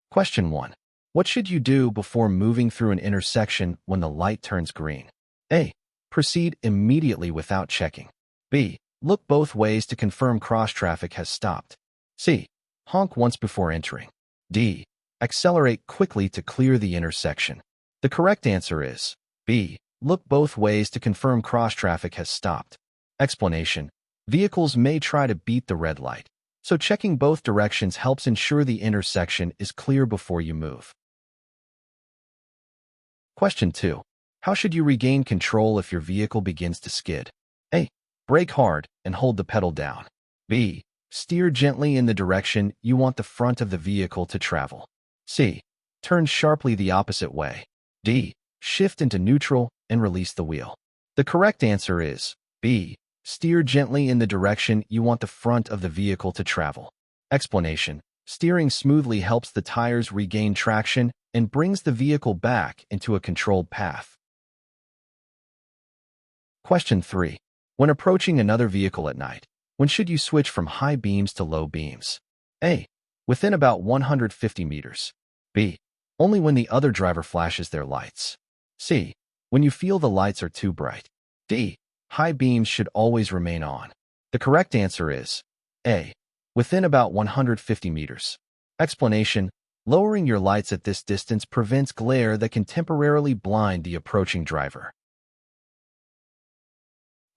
Question 1. What should you do before moving through an intersection when the light turns green? A. Proceed immediately without checking. B. Look both ways to confirm cross-traffic has stopped. C. Honk once before entering. D. Accelerate quickly to clear the intersection. The correct answer is B. Look both ways to confirm cross-traffic has stopped. Explanation. Vehicles may try to beat the red light, so checking both directions helps ensure the intersection is clear before you move. Question 2. How should you regain control if your vehicle begins to skid? A. Brake hard and hold the pedal down. B. Steer gently in the direction you want the front of the vehicle to travel. C. Turn sharply the opposite way. D. Shift into neutral and release the wheel. The correct answer is B. Steer gently in the direction you want the front of the vehicle to travel. Explanation. Steering smoothly helps the tires regain traction and brings the vehicle back into a controlled path. Question 3. When approaching another vehicle at night, when should you switch from high beams to low beams? A. Within about 150 meters. B. Only when the other driver flashes their lights. C. When you feel the lights are too bright. D. High beams should always remain on. The correct answer is A. Within about 150 meters. Explanation. Lowering your lights at this distance prevents glare that can temporarily blind the approaching driver.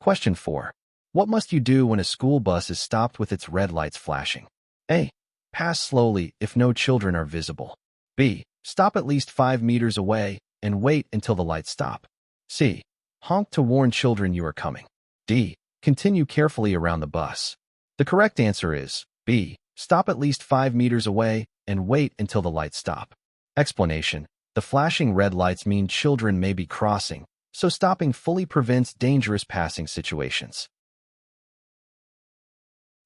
Question 4. What must you do when a school bus is stopped with its red lights flashing? A. Pass slowly if no children are visible. B. Stop at least 5 meters away and wait until the lights stop. C. Honk to warn children you are coming. D. Continue carefully around the bus. The correct answer is B. Stop at least 5 meters away and wait until the lights stop. Explanation. The flashing red lights mean children may be crossing, so stopping fully prevents dangerous passing situations.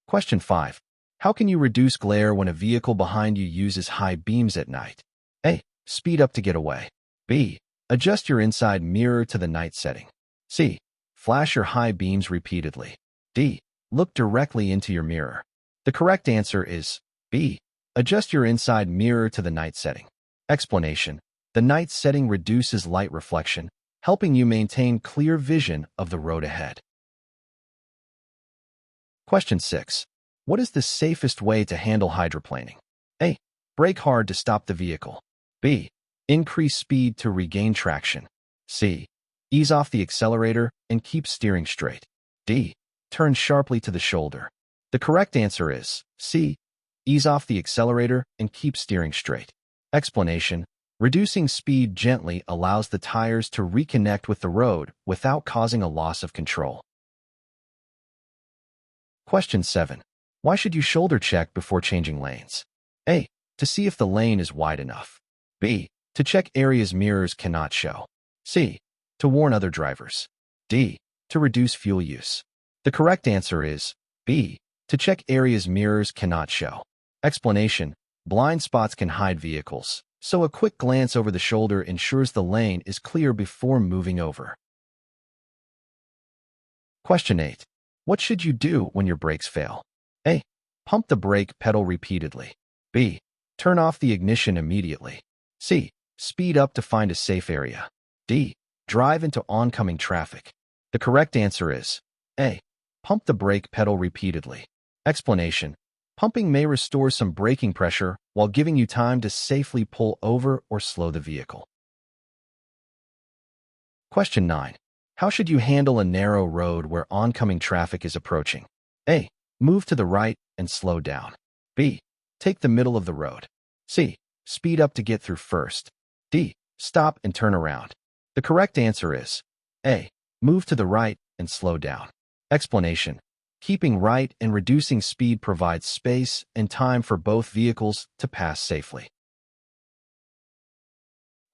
Question 5. How can you reduce glare when a vehicle behind you uses high beams at night? A. Speed up to get away. B. Adjust your inside mirror to the night setting. C. Flash your high beams repeatedly. D. Look directly into your mirror. The correct answer is B. Adjust your inside mirror to the night setting. Explanation. The night setting reduces light reflection, helping you maintain clear vision of the road ahead. Question 6. What is the safest way to handle hydroplaning? A. Brake hard to stop the vehicle. B. Increase speed to regain traction. C. Ease off the accelerator and keep steering straight. D. Turn sharply to the shoulder. The correct answer is C. Ease off the accelerator and keep steering straight. Explanation. Reducing speed gently allows the tires to reconnect with the road without causing a loss of control. Question 7. Why should you shoulder check before changing lanes? A. To see if the lane is wide enough. B. To check areas mirrors cannot show. C. To warn other drivers. D. To reduce fuel use. The correct answer is B. To check areas mirrors cannot show. Explanation. Blind spots can hide vehicles, so a quick glance over the shoulder ensures the lane is clear before moving over. Question 8. What should you do when your brakes fail? A. Pump the brake pedal repeatedly. B. Turn off the ignition immediately. C. Speed up to find a safe area. D. Drive into oncoming traffic. The correct answer is A. Pump the brake pedal repeatedly. Explanation. Pumping may restore some braking pressure while giving you time to safely pull over or slow the vehicle. Question 9. How should you handle a narrow road where oncoming traffic is approaching? A. Move to the right and slow down. B. Take the middle of the road. C. Speed up to get through first. D. Stop and turn around. The correct answer is A. Move to the right and slow down. Explanation. Keeping right and reducing speed provides space and time for both vehicles to pass safely.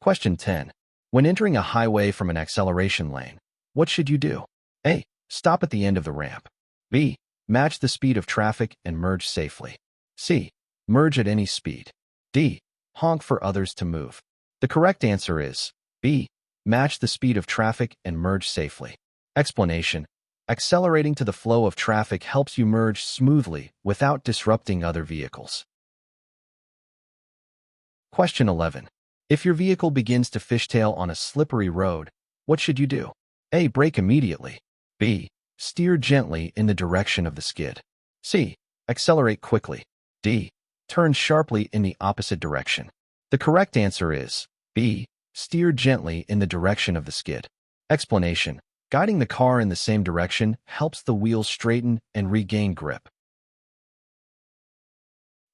Question 10. When entering a highway from an acceleration lane, what should you do? A. Stop at the end of the ramp. B. Match the speed of traffic and merge safely. C. Merge at any speed. D. Honk for others to move. The correct answer is B. Match the speed of traffic and merge safely. Explanation. Accelerating to the flow of traffic helps you merge smoothly without disrupting other vehicles. Question 11. If your vehicle begins to fishtail on a slippery road, what should you do? A. Brake immediately. B. Steer gently in the direction of the skid. C. Accelerate quickly. D. Turn sharply in the opposite direction. The correct answer is B. Steer gently in the direction of the skid. Explanation. Guiding the car in the same direction helps the wheels straighten and regain grip.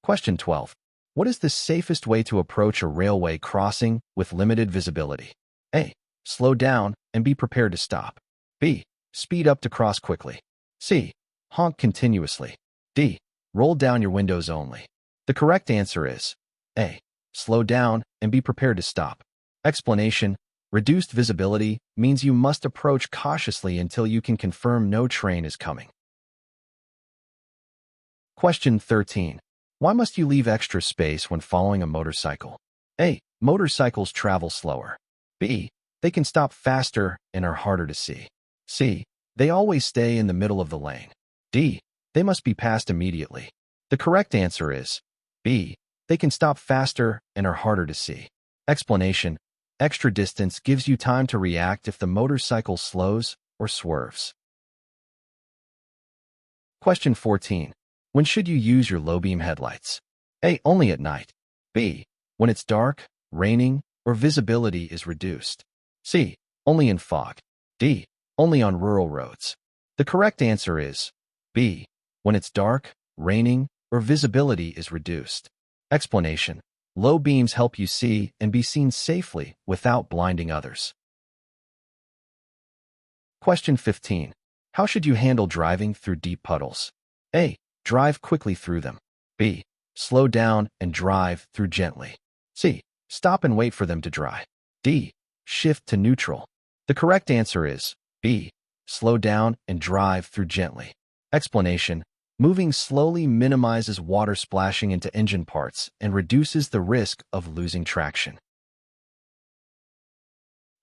Question 12. What is the safest way to approach a railway crossing with limited visibility? A. Slow down and be prepared to stop. B. Speed up to cross quickly. C. Honk continuously. D. Roll down your windows only. The correct answer is A. Slow down and be prepared to stop. Explanation. Reduced visibility means you must approach cautiously until you can confirm no train is coming. Question 13. Why must you leave extra space when following a motorcycle? A. Motorcycles travel slower. B. They can stop faster and are harder to see. C. They always stay in the middle of the lane. D. They must be passed immediately. The correct answer is B. They can stop faster and are harder to see. Explanation. Extra distance gives you time to react if the motorcycle slows or swerves. Question 14. When should you use your low-beam headlights? A. Only at night. B. When it's dark, raining, or visibility is reduced. C. Only in fog. D. Only on rural roads. The correct answer is B. When it's dark, raining, or visibility is reduced. Explanation. Low beams help you see and be seen safely without blinding others. Question 15. How should you handle driving through deep puddles? A. Drive quickly through them. B. Slow down and drive through gently. C. Stop and wait for them to dry. D. Shift to neutral. The correct answer is B. Slow down and drive through gently. Explanation. Moving slowly minimizes water splashing into engine parts and reduces the risk of losing traction.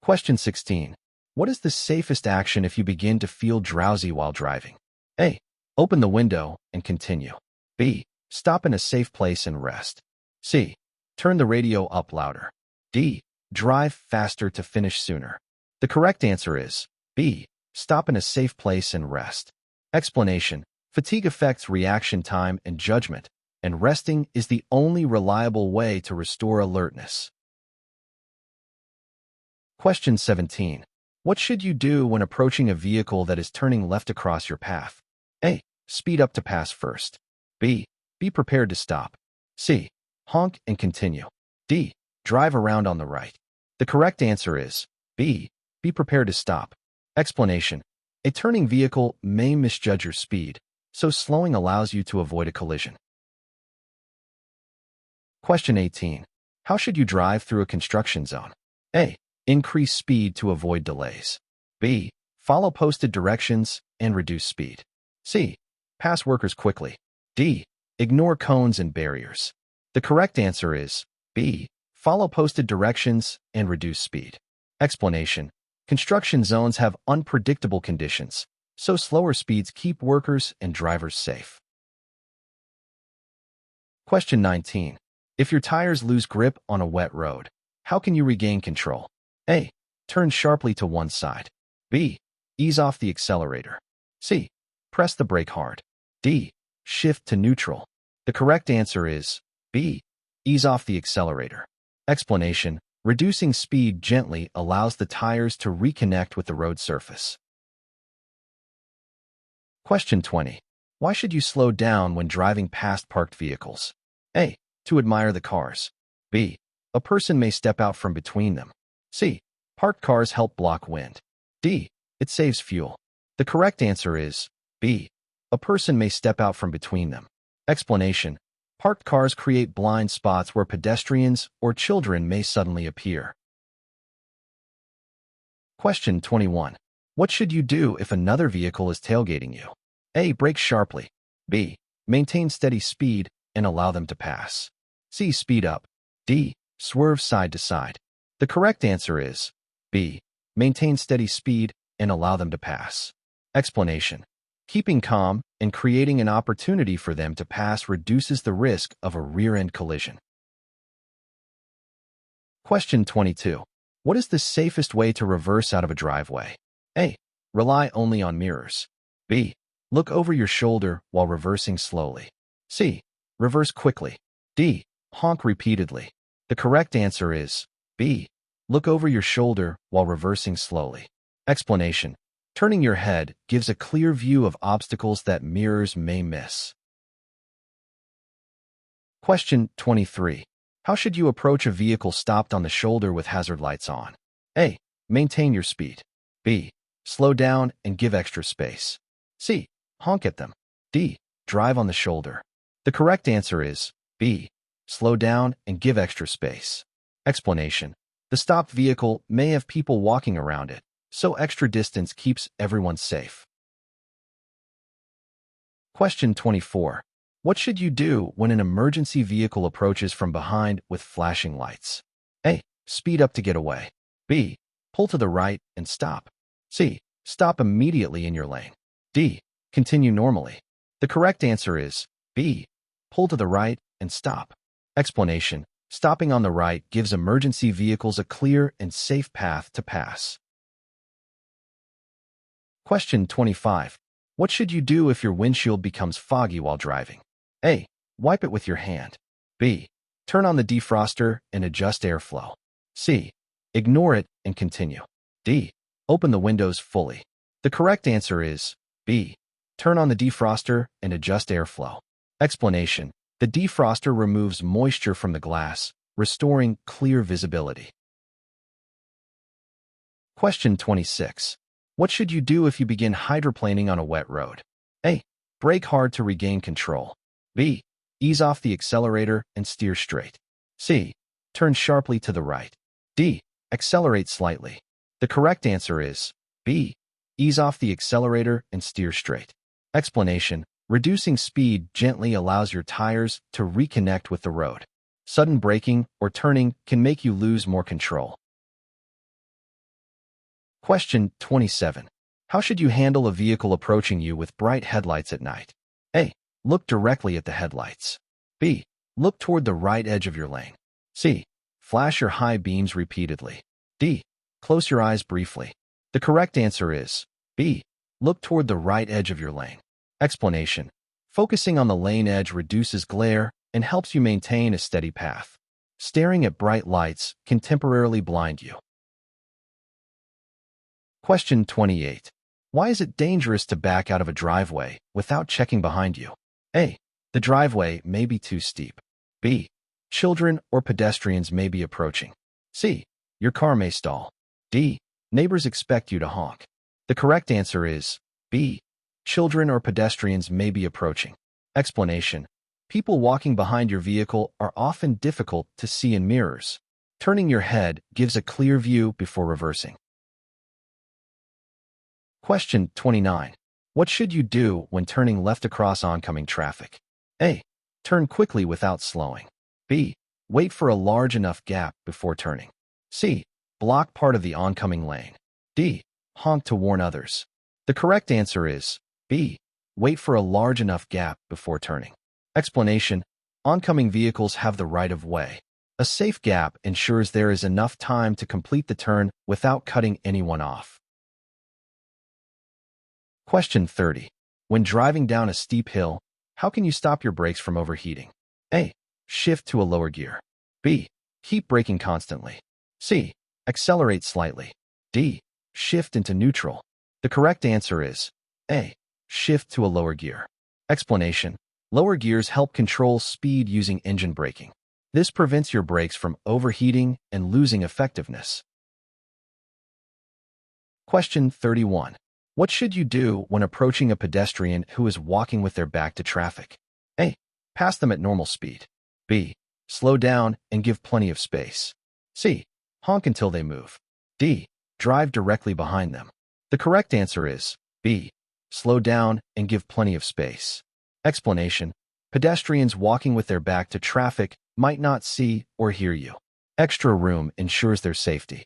Question 16. What is the safest action if you begin to feel drowsy while driving? A. Open the window and continue. B. Stop in a safe place and rest. C. Turn the radio up louder. D. Drive faster to finish sooner. The correct answer is B. Stop in a safe place and rest. Explanation. Fatigue affects reaction time and judgment, and resting is the only reliable way to restore alertness. Question 17. What should you do when approaching a vehicle that is turning left across your path? A. Speed up to pass first. B. Be prepared to stop. C. Honk and continue. D. Drive around on the right. The correct answer is B. Be prepared to stop. Explanation. A turning vehicle may misjudge your speed, so slowing allows you to avoid a collision. Question 18. How should you drive through a construction zone? A. Increase speed to avoid delays. B. Follow posted directions and reduce speed. C. Pass workers quickly. D. Ignore cones and barriers. The correct answer is B. Follow posted directions and reduce speed. Explanation. Construction zones have unpredictable conditions, so slower speeds keep workers and drivers safe. Question 19. If your tires lose grip on a wet road, how can you regain control? A. Turn sharply to one side. B. Ease off the accelerator. C. Press the brake hard. D. Shift to neutral. The correct answer is B. Ease off the accelerator. Explanation. Reducing speed gently allows the tires to reconnect with the road surface. Question 20. Why should you slow down when driving past parked vehicles? A. To admire the cars. B. A person may step out from between them. C. Parked cars help block wind. D. It saves fuel. The correct answer is B. A person may step out from between them. Explanation. Parked cars create blind spots where pedestrians or children may suddenly appear. Question 21. What should you do if another vehicle is tailgating you? A. Brake sharply. B. Maintain steady speed and allow them to pass. C. Speed up. D. Swerve side to side. The correct answer is B. Maintain steady speed and allow them to pass. Explanation. Keeping calm and creating an opportunity for them to pass reduces the risk of a rear-end collision. Question 22. What is the safest way to reverse out of a driveway? A. Rely only on mirrors. B. Look over your shoulder while reversing slowly. C. Reverse quickly. D. Honk repeatedly. The correct answer is B. Look over your shoulder while reversing slowly. Explanation. Turning your head gives a clear view of obstacles that mirrors may miss. Question 23. How should you approach a vehicle stopped on the shoulder with hazard lights on? A. Maintain your speed. B. Slow down and give extra space. C. Honk at them. D. Drive on the shoulder. The correct answer is B. Slow down and give extra space. Explanation. The stopped vehicle may have people walking around it, so extra distance keeps everyone safe. Question 24. What should you do when an emergency vehicle approaches from behind with flashing lights? A. Speed up to get away. B. Pull to the right and stop. C. Stop immediately in your lane. D. Continue normally. The correct answer is B. Pull to the right and stop. Explanation. Stopping on the right gives emergency vehicles a clear and safe path to pass. Question 25. What should you do if your windshield becomes foggy while driving? A. Wipe it with your hand. B. Turn on the defroster and adjust airflow. C. Ignore it and continue. D. Open the windows fully. The correct answer is B. Turn on the defroster and adjust airflow. Explanation. The defroster removes moisture from the glass, restoring clear visibility. Question 26. What should you do if you begin hydroplaning on a wet road? A. Brake hard to regain control. B. Ease off the accelerator and steer straight. C. Turn sharply to the right. D. Accelerate slightly. The correct answer is B. Ease off the accelerator and steer straight. Explanation. Reducing speed gently allows your tires to reconnect with the road. Sudden braking or turning can make you lose more control. Question 27. How should you handle a vehicle approaching you with bright headlights at night? A. Look directly at the headlights. B. Look toward the right edge of your lane. C. Flash your high beams repeatedly. D. Close your eyes briefly. The correct answer is B. Look toward the right edge of your lane. Explanation. Focusing on the lane edge reduces glare and helps you maintain a steady path. Staring at bright lights can temporarily blind you. Question 28. Why is it dangerous to back out of a driveway without checking behind you? A. The driveway may be too steep. B. Children or pedestrians may be approaching. C. Your car may stall. D. Neighbors expect you to honk. The correct answer is B. Children or pedestrians may be approaching. Explanation. People walking behind your vehicle are often difficult to see in mirrors. Turning your head gives a clear view before reversing. Question 29. What should you do when turning left across oncoming traffic? A. Turn quickly without slowing. B. Wait for a large enough gap before turning. C. Block part of the oncoming lane. D. Honk to warn others. The correct answer is B. Wait for a large enough gap before turning. Explanation. Oncoming vehicles have the right of way. A safe gap ensures there is enough time to complete the turn without cutting anyone off. Question 30. When driving down a steep hill, how can you stop your brakes from overheating? A. Shift to a lower gear. B. Keep braking constantly. C. Accelerate slightly. D. Shift into neutral. The correct answer is A. Shift to a lower gear. Explanation. Lower gears help control speed using engine braking. This prevents your brakes from overheating and losing effectiveness. Question 31. What should you do when approaching a pedestrian who is walking with their back to traffic? A. Pass them at normal speed. B. Slow down and give plenty of space. C. Honk until they move. D. Drive directly behind them. The correct answer is B. Slow down and give plenty of space. Explanation. Pedestrians walking with their back to traffic might not see or hear you. Extra room ensures their safety.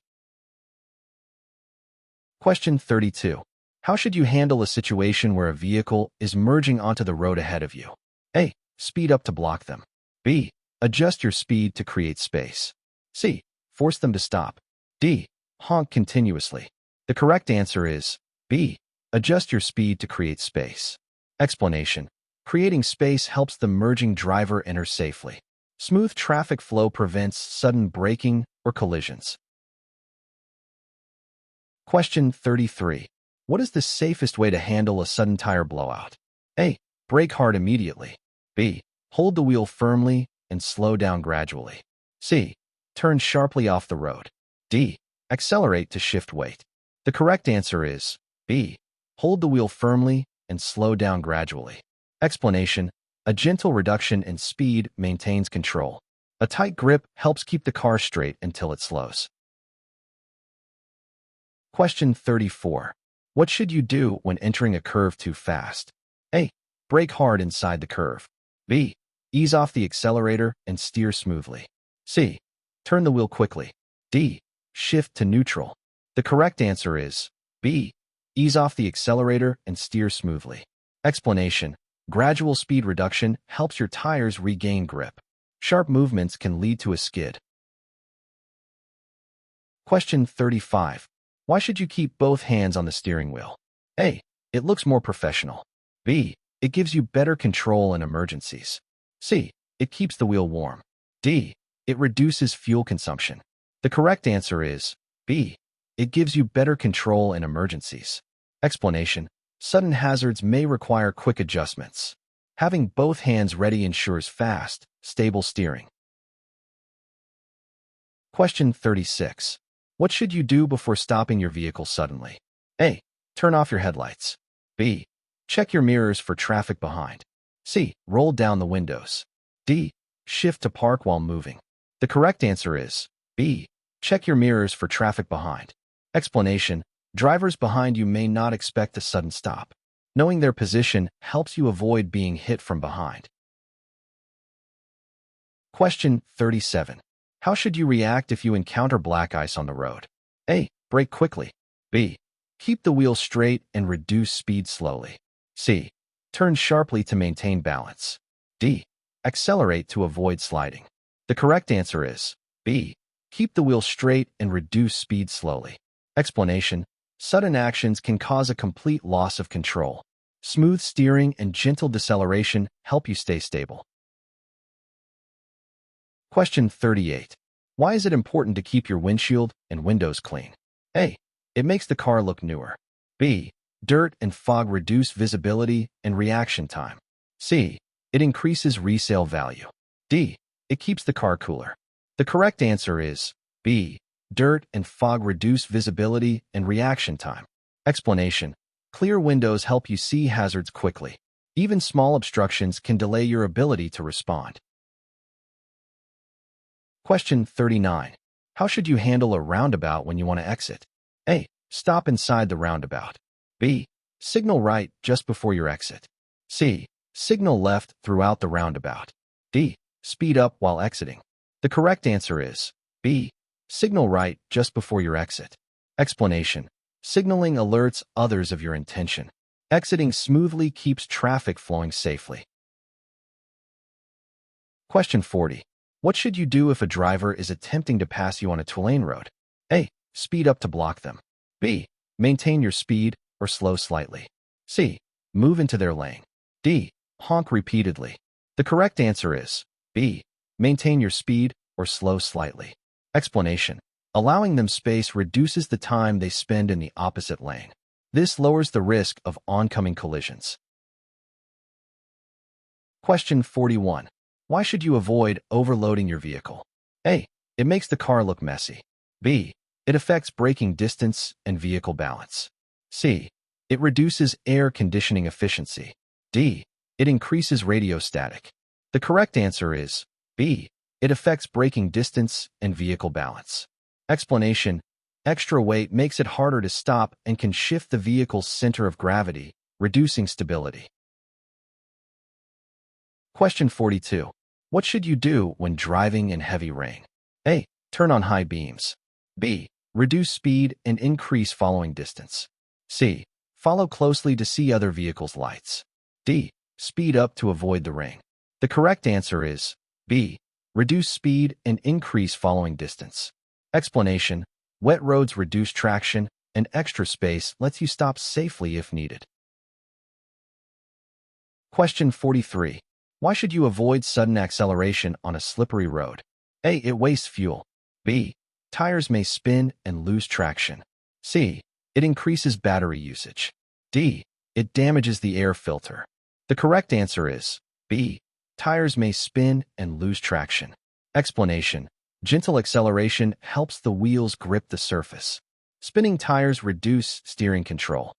Question 32. How should you handle a situation where a vehicle is merging onto the road ahead of you? A. Speed up to block them. B. Adjust your speed to create space. C. Force them to stop. D. Honk continuously. The correct answer is B. Adjust your speed to create space. Explanation. Creating space helps the merging driver enter safely. Smooth traffic flow prevents sudden braking or collisions. Question 33. What is the safest way to handle a sudden tire blowout? A. Brake hard immediately. B. Hold the wheel firmly and slow down gradually. C. Turn sharply off the road. D. Accelerate to shift weight. The correct answer is B. Hold the wheel firmly and slow down gradually. Explanation. A gentle reduction in speed maintains control. A tight grip helps keep the car straight until it slows. Question 34. What should you do when entering a curve too fast? A. Brake hard inside the curve. B. Ease off the accelerator and steer smoothly. C. Turn the wheel quickly. D. Shift to neutral. The correct answer is B. Ease off the accelerator and steer smoothly. Explanation. Gradual speed reduction helps your tires regain grip. Sharp movements can lead to a skid. Question 35. Why should you keep both hands on the steering wheel? A. It looks more professional. B. It gives you better control in emergencies. C. It keeps the wheel warm. D. It reduces fuel consumption. The correct answer is B. It gives you better control in emergencies. Explanation. Sudden hazards may require quick adjustments. Having both hands ready ensures fast, stable steering. Question 36. What should you do before stopping your vehicle suddenly? A. Turn off your headlights. B. Check your mirrors for traffic behind. C. Roll down the windows. D. Shift to park while moving. The correct answer is B. Check your mirrors for traffic behind. Explanation. Drivers behind you may not expect a sudden stop. Knowing their position helps you avoid being hit from behind. Question 37. How should you react if you encounter black ice on the road? A. Brake quickly. B. Keep the wheel straight and reduce speed slowly. C. Turn sharply to maintain balance. D. Accelerate to avoid sliding. The correct answer is B. Keep the wheel straight and reduce speed slowly. Explanation. Sudden actions can cause a complete loss of control. Smooth steering and gentle deceleration help you stay stable. Question 38. Why is it important to keep your windshield and windows clean? A. It makes the car look newer. B. Dirt and fog reduce visibility and reaction time. C. It increases resale value. D. It keeps the car cooler. The correct answer is B. Dirt and fog reduce visibility and reaction time. Explanation. Clear windows help you see hazards quickly. Even small obstructions can delay your ability to respond. Question 39. How should you handle a roundabout when you want to exit? A. Stop inside the roundabout. B. Signal right just before your exit. C. Signal left throughout the roundabout. D. Speed up while exiting. The correct answer is B. Signal right just before your exit. Explanation. Signaling alerts others of your intention. Exiting smoothly keeps traffic flowing safely. Question 40. What should you do if a driver is attempting to pass you on a two-lane road? A. Speed up to block them. B. Maintain your speed or slow slightly. C. Move into their lane. D. Honk repeatedly. The correct answer is B. Maintain your speed or slow slightly. Explanation. Allowing them space reduces the time they spend in the opposite lane. This lowers the risk of oncoming collisions. Question 41. Why should you avoid overloading your vehicle? A. It makes the car look messy. B. It affects braking distance and vehicle balance. C. It reduces air conditioning efficiency. D. It increases radio static. The correct answer is B. It affects braking distance and vehicle balance. Explanation. Extra weight makes it harder to stop and can shift the vehicle's center of gravity, reducing stability. Question 42. What should you do when driving in heavy rain? A. Turn on high beams. B. Reduce speed and increase following distance. C. Follow closely to see other vehicles' lights. D. Speed up to avoid the rain. The correct answer is B. Reduce speed and increase following distance. Explanation: wet roads reduce traction, and extra space lets you stop safely if needed. Question 43. Why should you avoid sudden acceleration on a slippery road? A. It wastes fuel. B. Tires may spin and lose traction. C. It increases battery usage. D. It damages the air filter. The correct answer is B. Tires may spin and lose traction. Explanation: gentle acceleration helps the wheels grip the surface. Spinning tires reduce steering control.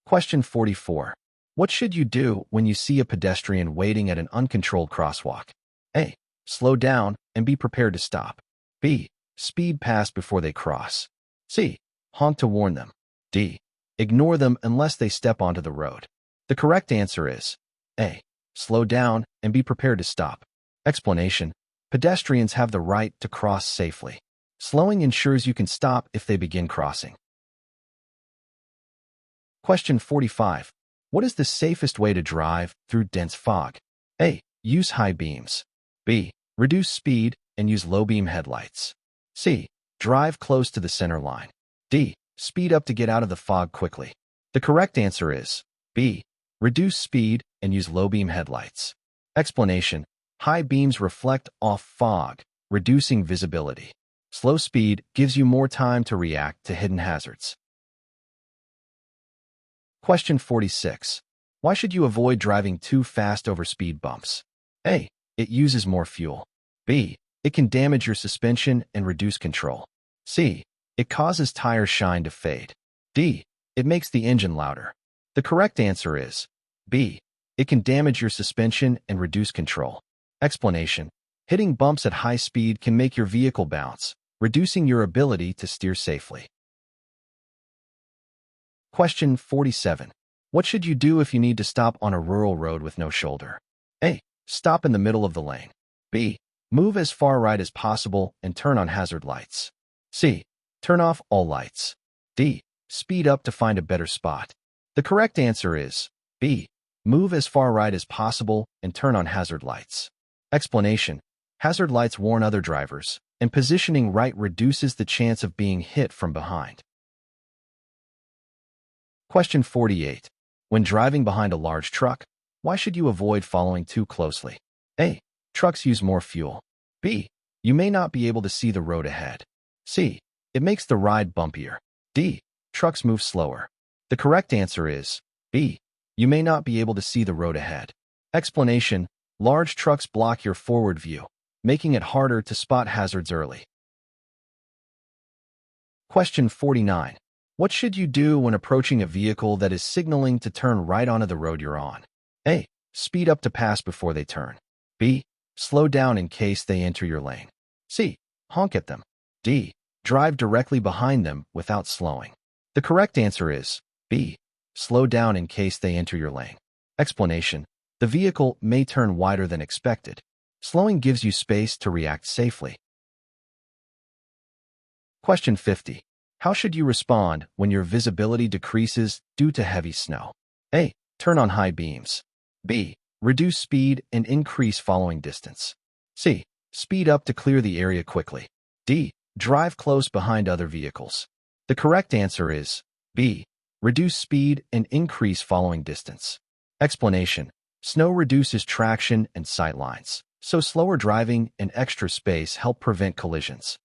Question 44. What should you do when you see a pedestrian waiting at an uncontrolled crosswalk? A. Slow down and be prepared to stop. B. Speed past before they cross. C. Honk to warn them. D. Ignore them unless they step onto the road. The correct answer is A. Slow down and be prepared to stop. Explanation: pedestrians have the right to cross safely. Slowing ensures you can stop if they begin crossing. Question 45. What is the safest way to drive through dense fog? A. Use high beams. B. Reduce speed and use low-beam headlights. C. Drive close to the center line. D. Speed up to get out of the fog quickly. The correct answer is B. Reduce speed and use low-beam headlights. Explanation: high beams reflect off fog, reducing visibility. Slow speed gives you more time to react to hidden hazards. Question 46. Why should you avoid driving too fast over speed bumps? A. It uses more fuel. B. It can damage your suspension and reduce control. C. It causes tire shine to fade. D. It makes the engine louder. The correct answer is B. It can damage your suspension and reduce control. Explanation: hitting bumps at high speed can make your vehicle bounce, reducing your ability to steer safely. Question 47. What should you do if you need to stop on a rural road with no shoulder? A. Stop in the middle of the lane. B. Move as far right as possible and turn on hazard lights. C. Turn off all lights. D. Speed up to find a better spot. The correct answer is B. Move as far right as possible and turn on hazard lights. Explanation: hazard lights warn other drivers, and positioning right reduces the chance of being hit from behind. Question 48. When driving behind a large truck, why should you avoid following too closely? A. Trucks use more fuel. B. You may not be able to see the road ahead. C. It makes the ride bumpier. D. Trucks move slower. The correct answer is B. You may not be able to see the road ahead. Explanation: large trucks block your forward view, making it harder to spot hazards early. Question 49. What should you do when approaching a vehicle that is signaling to turn right onto the road you're on? A. Speed up to pass before they turn. B. Slow down in case they enter your lane. C. Honk at them. D. Drive directly behind them without slowing. The correct answer is B. Slow down in case they enter your lane. Explanation: the vehicle may turn wider than expected. Slowing gives you space to react safely. Question 50. How should you respond when your visibility decreases due to heavy snow? A. Turn on high beams. B. Reduce speed and increase following distance. C. Speed up to clear the area quickly. D. Drive close behind other vehicles. The correct answer is B. Reduce speed and increase following distance. Explanation: snow reduces traction and sight lines, so slower driving and extra space help prevent collisions.